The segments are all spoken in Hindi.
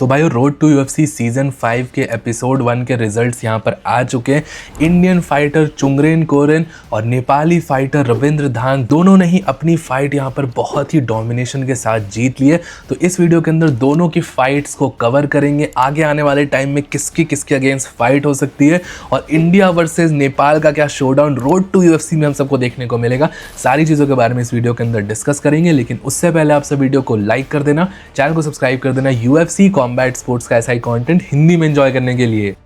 तो भाई रोड टू यूएफसी सीजन 5 के एपिसोड 1 के रिजल्ट्स यहाँ पर आ चुके हैं। इंडियन फाइटर चुंगरेन कोरेन और नेपाली फाइटर रविंद्र धांग दोनों ने ही अपनी फाइट यहाँ पर बहुत ही डोमिनेशन के साथ जीत लिए। तो इस वीडियो के अंदर दोनों की फाइट्स को कवर करेंगे, आगे आने वाले टाइम में किसके अगेंस्ट फाइट हो सकती है और इंडिया वर्सेज नेपाल का क्या शोडाउन रोड टू यूएफसी में हम सबको देखने को मिलेगा। सारी चीज़ों के बारे में इस वीडियो के अंदर डिस्कस करेंगे, लेकिन उससे पहले आप सब वीडियो को लाइक कर देना, चैनल को सब्सक्राइब कर देना यूएफसी कॉम्बैट स्पोर्ट्स का ऐसा ही कंटेंट हिंदी में एंजॉय करने के लिए।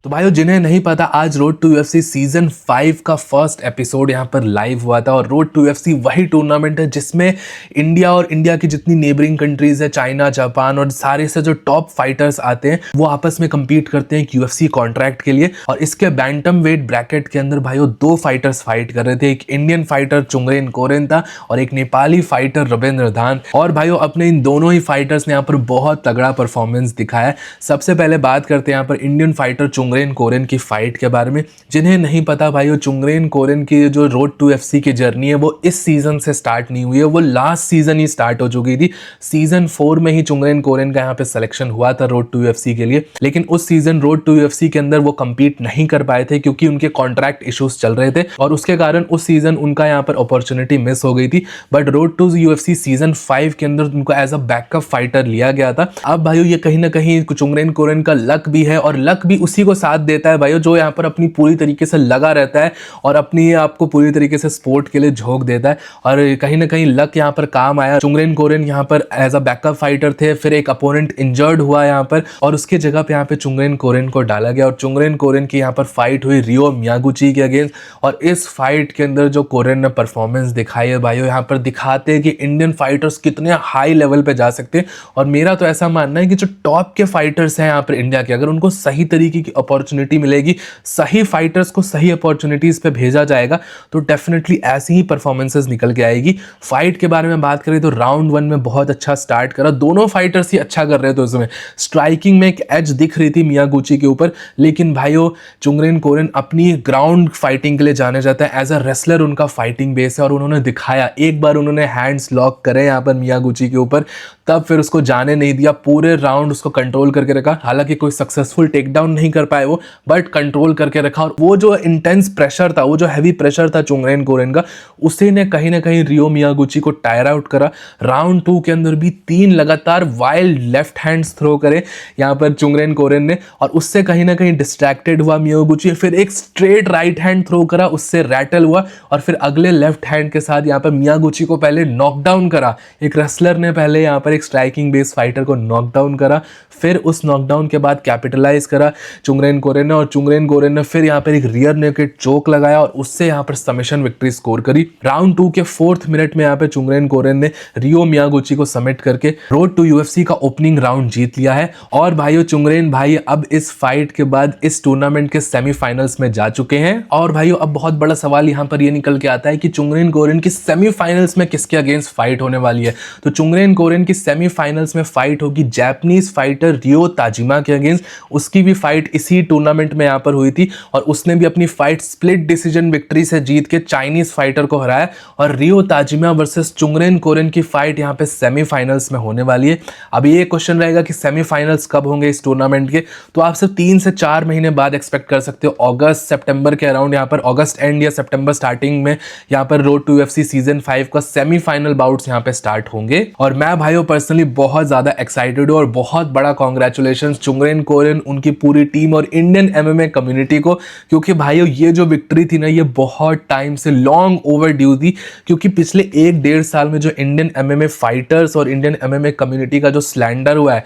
तो भाइयों जिन्हें नहीं पता, आज रोड टू यूएफसी सीजन 5 का फर्स्ट एपिसोड यहाँ पर लाइव हुआ था। और रोड टू यूएफसी वही टूर्नामेंट है जिसमें इंडिया और इंडिया की जितनी नेबरिंग कंट्रीज है, चाइना, जापान और सारे से जो टॉप फाइटर्स आते हैं वो आपस में compete करते हैं यूएफसी कॉन्ट्रैक्ट के लिए। और इसके बैंटम वेट ब्रैकेट के अंदर भाइयों दो फाइटर्स फाइट कर रहे थे। एक इंडियन फाइटर चुंगरेन कोरेन था और एक नेपाली फाइटर रविंद्र धांग। और भाइयों अपने इन दोनों ही फाइटर्स ने यहाँ पर बहुत तगड़ा परफॉर्मेंस दिखाया। सबसे पहले बात करते हैं यहाँ पर इंडियन फाइटर चुंगरेन कोरेन की फाइट के बारे में। जिन्हें नहीं पता भाइयों, चुंगरेन कोरेन की जो रोड टू यूएफसी की जर्नी है वो इस सीजन से स्टार्ट नहीं हुई है, वो लास्ट सीजन ही स्टार्ट हो चुकी थी। सीजन 4 में ही चुंगरेन कोरेन का यहाँ पे सिलेक्शन हुआ था रोड टू यूएफसी के लिए, लेकिन उस सीजन रोड टू यूएफसी के अंदर वो compete नहीं कर पाए थे क्योंकि उनके कॉन्ट्रैक्ट इश्यूज चल रहे थे और उसके कारण उस सीजन उनका यहाँ पर अपॉर्चुनिटी मिस हो गई थी। But road to UFC season 5 के अंदर उनको एज अ बैकअप फाइटर लिया गया था। अब भाइयों ये कहीं ना कहीं चुंगरेन कोरेन का लक भी है और लक भी उसी को साथ देता है भाइयों जो यहाँ पर अपनी पूरी तरीके से लगा रहता है और अपनी आपको पूरी तरीके से स्पोर्ट के लिए झोंक देता है। और कहीं ना कहीं लक यहाँ पर काम आया। चुंगरेन कोरेन यहाँ पर एज अ बैकअप फाइटर थे, फिर एक अपोनेंट इंजर्ड हुआ यहाँ पर और उसके जगह पे यहाँ पे चुंगरेन कोरेन को डाला गया और चुंगरेन कोरेन की यहाँ पर फाइट हुई रियो मियागुची के अगेंस्ट। और इस फाइट के अंदर जो कोरेन ने परफॉर्मेंस दिखाई है भाइयों, यहाँ पर दिखाते हैं कि इंडियन फाइटर्स कितने हाई लेवल पे जा सकते हैं। और मेरा तो ऐसा मानना है कि जो टॉप के फाइटर्स हैं यहाँ पर इंडिया के, अगर उनको सही तरीके की अपॉर्चुनिटी मिलेगी, सही फाइटर्स को सही अपॉर्चुनिटीज पे भेजा जाएगा, तो डेफिनेटली ऐसी ही परफॉर्मेंसेस निकल के आएगी। फाइट के बारे में बात करें तो राउंड 1 में बहुत अच्छा स्टार्ट करा, दोनों फाइटर्स ही अच्छा कर रहे थे। उसमें स्ट्राइकिंग में एक एज दिख रही थी मियागुची के ऊपर, लेकिन भाइयों चुंगरेन कोरेन अपनी ग्राउंड फाइटिंग के लिए जाने जाता है। एज अ रेसलर उनका फाइटिंग बेस है और उन्होंने दिखाया, एक बार उन्होंने हैंड्स लॉक करे यहाँ पर मियागुची के ऊपर, तब फिर उसको जाने नहीं दिया, पूरे राउंड उसको कंट्रोल करके रखा। हालांकि कोई सक्सेसफुल टेक डाउन नहीं कर पाए वो, बट कंट्रोल करके रखा। और वो जो इंटेंस प्रेशर था, वो जो हैवी प्रेशर था चुंगरेन कोरेन का, उसी ने कहीं ना कहीं रियो मियागुची को टायर आउट करा। राउंड 2 के अंदर भी 3 लगातार वाइल्ड लेफ्ट हैंड्स थ्रो करे यहाँ पर चुंगरेन कोरेन ने और उससे कहीं ना कहीं डिस्ट्रैक्टेड हुआ मियागुची। फिर एक स्ट्रेट राइट हैंड थ्रो करा, उससे रैटल हुआ और फिर अगले लेफ्ट हैंड के साथ यहाँ पर मियागुची को पहले नॉकडाउन करा। एक रेसलर ने पहले यहाँ पर एक स्ट्राइकिंग बेस फाइटर को नॉकडाउन करा, फिर उस नॉकडाउन के बाद कैपिटलाइज करा चुंगरेन कोरेन ने और चुंगरेन कोरेन ने फिर यहाँ पर एक रियर नेकेड चोक लगाया और उससे यहाँ पर सबमिशन विक्ट्री स्कोर करी। राउंड 2 के 4th मिनट में यहाँ पे चुंगरेन कोरेन ने रियो मियागुची को सबमिट करके रोड टू यूएफसी का ओपनिंग राउंड जीत लिया है। और भाइयों चुंगरेन भाई अब इस फाइट के बाद इस टूर्नामेंट के सेमीफाइनल्स में जा चुके हैं। और भाइयों अब बहुत बड़ा सवाल यहाँ पर ये निकल के आता है कि चुंगरेन कोरेन की सेमीफाइनल्स में किसके अगेंस्ट फाइट होने वाली है। तो चुंगरेन कोरेन की सेमीफाइनल्स में फाइट होगी जापानीज फाइटर रियो ताजिमा के अगेंस्ट। उसकी भी फाइट इसी टूर्नामेंट में यहाँ पर हुई थी और उसने भी अपनी फाइट स्प्लिट डिसीजन विक्ट्री से जीत के चाइनीज फाइटर को हराया। और रियो ताजिमा वर्सेस चुंगरेन कोरेन की फाइट यहाँ पे सेमीफाइनल्स में होने वाली है। अब ये क्वेश्चन रहेगा कि सेमीफाइनल्स कब होंगे इस टूर्नामेंट के, तो आप सिर्फ 3 से 4 महीने बाद एक्सपेक्ट कर सकते हो। अगस्त सितंबर के अराउंड यहाँ पर, अगस्त एंड या सितंबर स्टार्टिंग में यहाँ पर रोड टू यूएफसी सीजन 5 का सेमीफाइनल बाउट्स यहाँ पे स्टार्ट होंगे। और मैं भाइयों पर्सनली बहुत ज्यादा एक्साइटेड हूँ और बहुत बड़ा कॉन्ग्रेचुलेशन चुंगरेन कोरेन, उनकी पूरी टीम और इंडियन एमएमए कम्युनिटी को, क्योंकि भाइयों ये जो विक्ट्री थी ना, ये बहुत टाइम से लॉन्ग ओवरड्यू थी। क्योंकि पिछले 1-1.5 साल में जो इंडियन एमएमए फाइटर्स और इंडियन एमएमए कम्युनिटी का जो स्लैंडर हुआ है,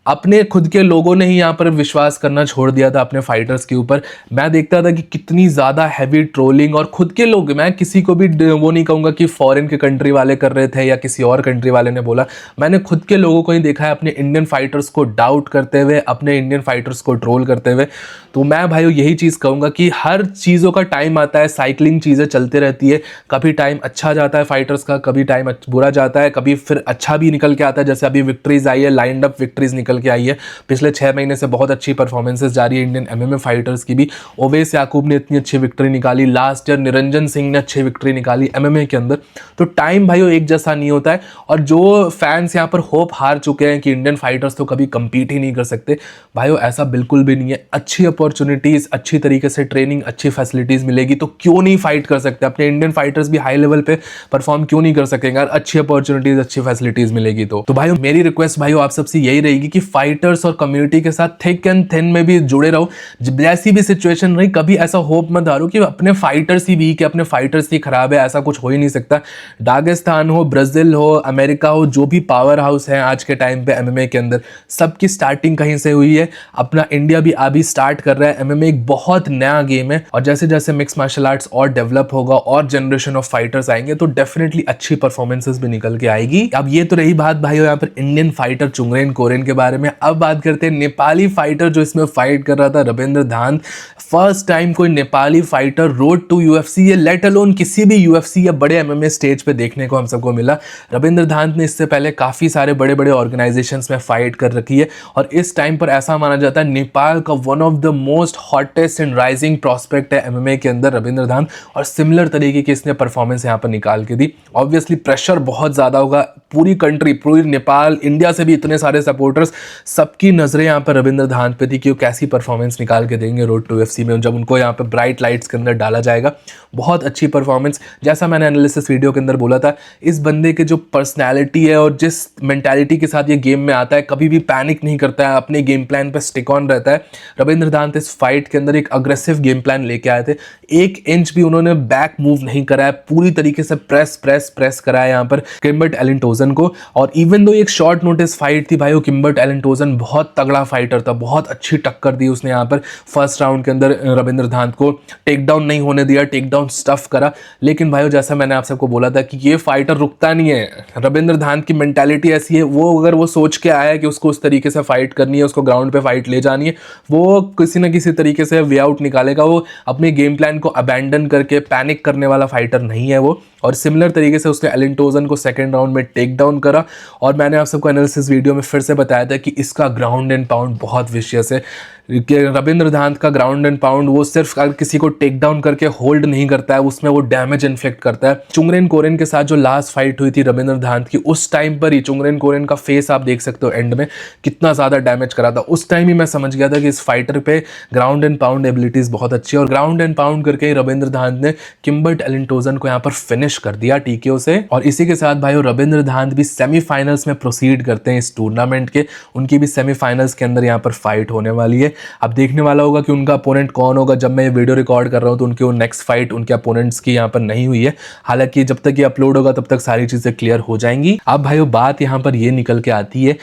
अपने खुद के लोगों ने ही यहाँ पर विश्वास करना छोड़ दिया था अपने फाइटर्स के ऊपर। मैं देखता था कि कितनी ज़्यादा हैवी ट्रोलिंग और खुद के लोग, मैं किसी को भी वो नहीं कहूँगा कि फॉरेन के कंट्री वाले कर रहे थे या किसी और कंट्री वाले ने बोला, मैंने खुद के लोगों को ही देखा है अपने इंडियन फाइटर्स को डाउट करते हुए, अपने इंडियन फाइटर्स को ट्रोल करते हुए। तो मैं भाइयों यही चीज़ कहूँगा कि हर चीज़ों का टाइम आता है, साइकिलिंग चीज़ें चलती रहती है। कभी टाइम अच्छा जाता है फाइटर्स का, कभी टाइम बुरा जाता है, कभी फिर अच्छा भी निकल के आता है। जैसे अभी विक्ट्रीज आई है, लाइंड अप विक्ट्रीज निकल निकल के आई है। पिछले 6 महीने से बहुत अच्छी परफॉर्मेंसेस जारी है इंडियन एमएमए फाइटर्स की भी। ओवैस याकूब ने इतनी अच्छी विक्ट्री निकाली, लास्ट ईयर निरंजन सिंह ने अच्छी विक्ट्री निकाली एमएमए के अंदर। तो टाइम भाइयों एक जैसा नहीं होता है, और जो फैंस यहाँ पर होप हार चुके हैं कि इंडियन फाइटर्स तो कभी कंपीट ही नहीं कर सकते, भाइयों ऐसा बिल्कुल भी नहीं है। अच्छी अपॉर्चुनिटीज, अच्छी तरीके से ट्रेनिंग, अच्छी फैसिलिटीज मिलेगी तो क्यों नहीं फाइट कर सकते। अपने इंडियन फाइटर्स भी हाई लेवल पे परफॉर्म क्यों नहीं कर सकेंगे यार, अच्छी अपॉर्चुनिटीज, अच्छी फैसिलिटीज मिलेगी तो भाइयों मेरी रिक्वेस्ट भाइयों आप सबसे यही रहेगी कि फाइटर्स और कम्युनिटी के साथ थिक एंड थिन में भी जुड़े रहो। जैसी भी सिचुएशन रही, कभी ऐसा होप मत हारो कि अपने फाइटर्स ही वीक है, अपने फाइटर्स ही खराब है, ऐसा कुछ हो ही नहीं सकता। दागिस्तान हो, ब्राजील हो, अमेरिका हो, जो भी पावर हाउस है आज के टाइम पे एमएमए के अंदर, सबकी स्टार्टिंग कहीं से हुई है। अपना इंडिया भी अभी स्टार्ट कर रहा है। एमएमए एक बहुत नया गेम है, और जैसे जैसे मिक्स मार्शल आर्ट्स और डेवलप होगा और जनरेशन ऑफ फाइटर्स आएंगे तो डेफिनेटली अच्छी परफॉर्मेंसेस भी निकल के आएगी। अब ये तो रही बात भाइयों यहाँ पर इंडियन फाइटर चुंगरेन कोरेन के बारे में। अब बात करते हैं नेपाली फाइटर जो इसमें फाइट कर रहा था, रविंद्र धांत। फर्स्ट टाइम कोई Nepali fighter road to UFC या लेट अलोन किसी भी यूएफसी या बड़े एमएमए स्टेज पे देखने को हम सबको मिला। रविंद्र धांत ने इससे पहले काफी सारे बड़े बड़े ऑर्गेनाइजेशंस में फाइट कर रखी है, और इस टाइम पर ऐसा माना जाता है नेपाल का one of the most hottest and rising prospect है एमएमए के अंदर रविंद्र धांत। और सिमिलर तरीके की इसने परफॉर्मेंस यहाँ पर निकाल के दी। ऑब्वियसली प्रेशर बहुत ज्यादा होगा, पूरी कंट्री, पूरी नेपाल, इंडिया से भी इतने सारे सपोर्टर्स, सबकी नजरें यहाँ पर रविंद्र धांत पे थी कि वो कैसी परफॉर्मेंस निकाल के देंगे रोड टू यूएफसी में, जब उनको यहाँ पे ब्राइट लाइट्स के अंदर डाला जाएगा। बहुत अच्छी परफॉर्मेंस, जैसा मैंने एनालिसिस वीडियो के अंदर बोला था, इस बंदे के जो पर्सनैलिटी है और जिस मेंटालिटी के साथ ये गेम में आता है, कभी भी पैनिक नहीं करता है, अपने गेम प्लान पे स्टिक ऑन रहता है। रविंद्र धांत इस फाइट के अंदर एक अग्रेसिव गेम प्लान लेके आए थे। 1 इंच भी उन्होंने बैक मूव नहीं करा है, पूरी तरीके से प्रेस प्रेस प्रेस करा है यहाँ पर किम्बर्ट एलेंटोजन को। और इवन दो एक शॉर्ट नोटिस फाइट थी भाइयों, किम्बर्ट एलेंटोजन बहुत तगड़ा फाइटर था, बहुत अच्छी टक्कर दी उसने यहाँ पर फर्स्ट राउंड के अंदर रविंद्र धांत को, टेक डाउन नहीं होने दिया, टेक डाउन स्टफ करा। लेकिन भाइयों जैसा मैंने आप सबको बोला था कि ये फाइटर रुकता नहीं है। रविंद्र धांत की मेंटालिटी ऐसी है, वो अगर वो सोच के आया है कि उसको उस तरीके से फाइट करनी है, उसको ग्राउंड पे फाइट ले जानी है, वो किसी न किसी तरीके से वे आउट निकालेगा। वो अपने गेम प्लान को अबैंडन करके पैनिक करने वाला फाइटर नहीं है वो। और सिमिलर तरीके से उसने एलेंटोजन को सेकंड राउंड में टेक डाउन करा। और मैंने आप सबको एनालिसिस वीडियो में फिर से बताया था कि इसका ग्राउंड एंड पाउंड बहुत विशियस है। कि रविंद्र धांत का ग्राउंड एंड पाउंड, वो सिर्फ अगर किसी को टेक डाउन करके होल्ड नहीं करता है, उसमें वो डैमेज इन्फ्लिक्ट करता है। चुंगरेन कोरेन के साथ जो लास्ट फाइट हुई थी रविंद्र धांत की, उस टाइम पर ही चुंगरेन कोरेन का फेस आप देख सकते हो एंड में कितना ज्यादा डैमेज करा था। उस टाइम ही मैं समझ गया था कि इस फाइटर पे ग्राउंड एंड पाउंड एबिलिटीज बहुत अच्छी है। और ग्राउंड एंड पाउंड करके ही रविंद्र धांत ने किम्बर्ट एलेंटोजन को यहाँ पर फिनिश कर दिया टीकेओ से। और इसी के साथ भाई रविंद्र धांत भी सेमीफाइनल्स में प्रोसीड करते हैं इस टूर्नामेंट के। उनकी भी सेमीफाइनल्स के अंदर यहाँ पर फाइट होने वाली है। अब देखने वाला होगा कि उनका अपोनेंट कौन होगा। जब मैं ये वीडियो रिकॉर्ड कर रहा हूँ तो उनकी वो नेक्स्ट फाइट उनके अपोनेंट्स की यहाँ पर नहीं हुई है। हालांकि जब तक ये अपलोड होगा तब तक सारी चीजें क्लियर हो जाएंगी। अब भाइयों बात यहाँ पर ये निकल के आती है,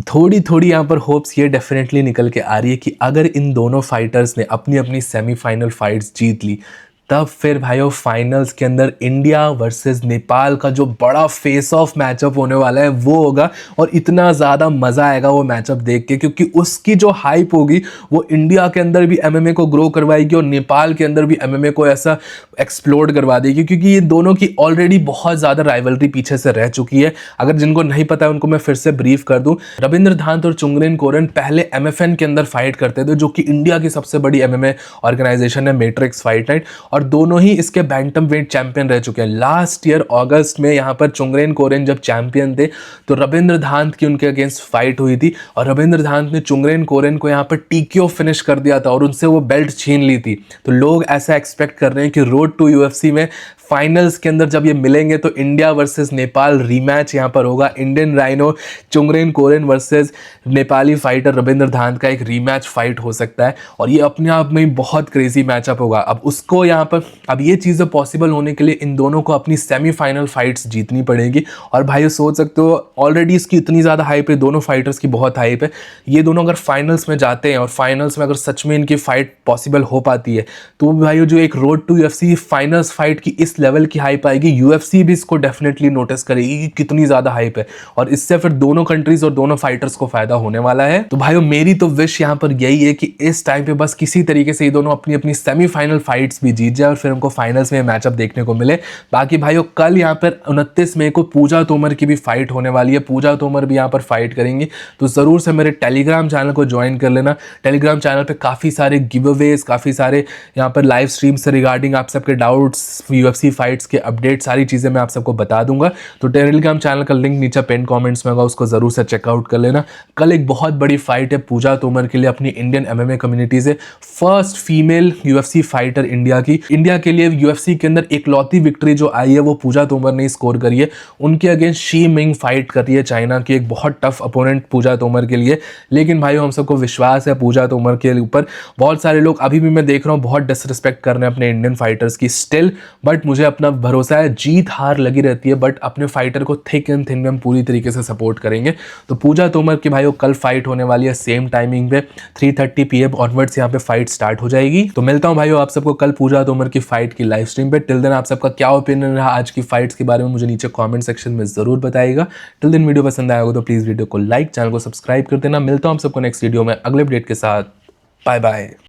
थोड़ी थोड़ी यहाँ पर होप्स ये डेफिनेटली निकल के आ रही है कि अगर इन दोनों फाइटर्स ने अपनी अपनी सेमीफाइनल फाइट्स जीत ली, तब फिर भाइयों फाइनल्स के अंदर इंडिया वर्सेस नेपाल का जो बड़ा फेस ऑफ मैचअप होने वाला है वो होगा। और इतना ज़्यादा मज़ा आएगा वो मैचअप देख के, क्योंकि उसकी जो हाइप होगी वो इंडिया के अंदर भी एमएमए को ग्रो करवाएगी और नेपाल के अंदर भी एमएमए को ऐसा एक्सप्लोड करवा देगी। क्योंकि ये दोनों की ऑलरेडी बहुत ज़्यादा राइवलरी पीछे से रह चुकी है। अगर जिनको नहीं पता है उनको मैं फिर से ब्रीफ कर दूँ, रविंद्र धांत और चुंगरेन कोरेन पहले एमएफएन के अंदर फाइट करते थे, जो कि इंडिया की सबसे बड़ी एमएमए ऑर्गेनाइजेशन है, मैट्रिक्स फाइट नाइट। और दोनों ही इसके बैंटम वेट चैंपियन रह चुके हैं। लास्ट ईयर अगस्त में यहाँ पर चुंगरेन कोरेन जब चैंपियन थे तो रविंद्र धांत की उनके अगेंस्ट फाइट हुई थी और रविंद्र धांत ने चुंगरेन कोरेन को यहाँ पर टीकेओ फिनिश कर दिया था और उनसे वो बेल्ट छीन ली थी। तो लोग ऐसा एक्सपेक्ट कर रहे हैं कि रोड टू यूएफसी में फाइनल्स के अंदर जब ये मिलेंगे तो इंडिया वर्सेस नेपाल रीमैच यहाँ पर होगा। Indian rhino Chungren Koren versus Nepali fighter Ravindra Dhant का एक रीमैच फाइट हो सकता है और ये अपने आप में ही बहुत क्रेजी मैचअप होगा। अब उसको यहाँ पर अब ये चीज़ें पॉसिबल होने के लिए इन दोनों को अपनी सेमीफाइनल फाइट्स जीतनी पड़ेगी। और भाई सोच सकते हो ऑलरेडी इसकी इतनी ज़्यादा हाइप है, दोनों फाइटर्स की बहुत हाइप है। ये दोनों अगर फाइनल्स में जाते हैं और फाइनल्स में अगर सच में इनकी फाइट पॉसिबल हो पाती है तो भाई जो एक road to UFC finals fight की इस जिस लेवल की हाइप आएगी यूएफसी भी इसको डेफिनेटली नोटिस करेगी कि कितनी ज़्यादा हाइप है, और इससे फिर दोनों कंट्रीज और दोनों फाइटर्स को फायदा होने वाला है। तो भाइयों मेरी तो विश यहाँ पर यही है कि इस टाइम पे बस किसी तरीके से ये दोनों अपनी अपनी सेमीफाइनल फाइट्स भी जीत जाए और फिर हमको फाइनल्स में मैचअप देखने को मिले। बाकी भाइयों कल यहाँ पर 29 मई को पूजा तोमर की भी फाइट होने वाली है, पूजा तोमर भी यहाँ पर फाइट करेंगी। तो ज़रूर से मेरे टेलीग्राम चैनल को ज्वाइन कर लेना। टेलीग्राम चैनल पे काफ़ी सारे गिव अवेज, काफ़ी सारे यहाँ पर लाइव स्ट्रीम से रिगार्डिंग आप सबके डाउट्स, यूएफसी फाइट्स के अपडेट, सारी चीज़ें मैं आप सबको बता दूंगा। तो टेलीग्राम चैनल का लिंक नीचे पिन कमेंट्स में होगा, उसको ज़रूर से चेकआउट कर लेना। कल एक बहुत बड़ी फाइट है पूजा तोमर के लिए अपनी इंडियन एमएमए कम्युनिटी से, first female UFC fighter India की। इंडिया के लिए यूएफसी के अंदर इकलौती विक्ट्री जो आई है वो पूजा तोमर ने स्कोर करी है। उनके अगेंस्ट शी मिंग फाइट कर रही है चाइना की, एक बहुत टफ अपोनेंट पूजा तोमर के लिए। लेकिन भाई हम सबको विश्वास है पूजा तोमर के ऊपर। बहुत सारे लोग अभी भी मैं देख रहा हूँ बहुत डिसरिस्पेक्ट कर रहे हैं अपने इंडियन फाइटर्स की स्टिल, बट मुझे अपना भरोसा है, जीत हार लगी रहती है बट अपने फाइटर को थिक एंड थिन में हम पूरी तरीके से सपोर्ट करेंगे। तो पूजा तोमर की भाइयों कल फाइट होने वाली है सेम टाइमिंग पे 3:30 PM ऑनवर्ड्स यहाँ पे फाइट स्टार्ट हो जाएगी। तो मिलता हूँ भाइयों आप सबको कल पूजा तोमर की फाइट की लाइव स्ट्रीम पे। टिल देन आप सबका क्या ओपिनियन रहा आज की फाइट्स के बारे में मुझे नीचे कमेंट सेक्शन में जरूर बताइएगा। टिल देन वीडियो पसंद आया हो तो प्लीज वीडियो को लाइक, चैनल को सब्सक्राइब कर देना। मिलता हूँ आप सबको नेक्स्ट वीडियो में अगले अपडेट के साथ। Bye bye.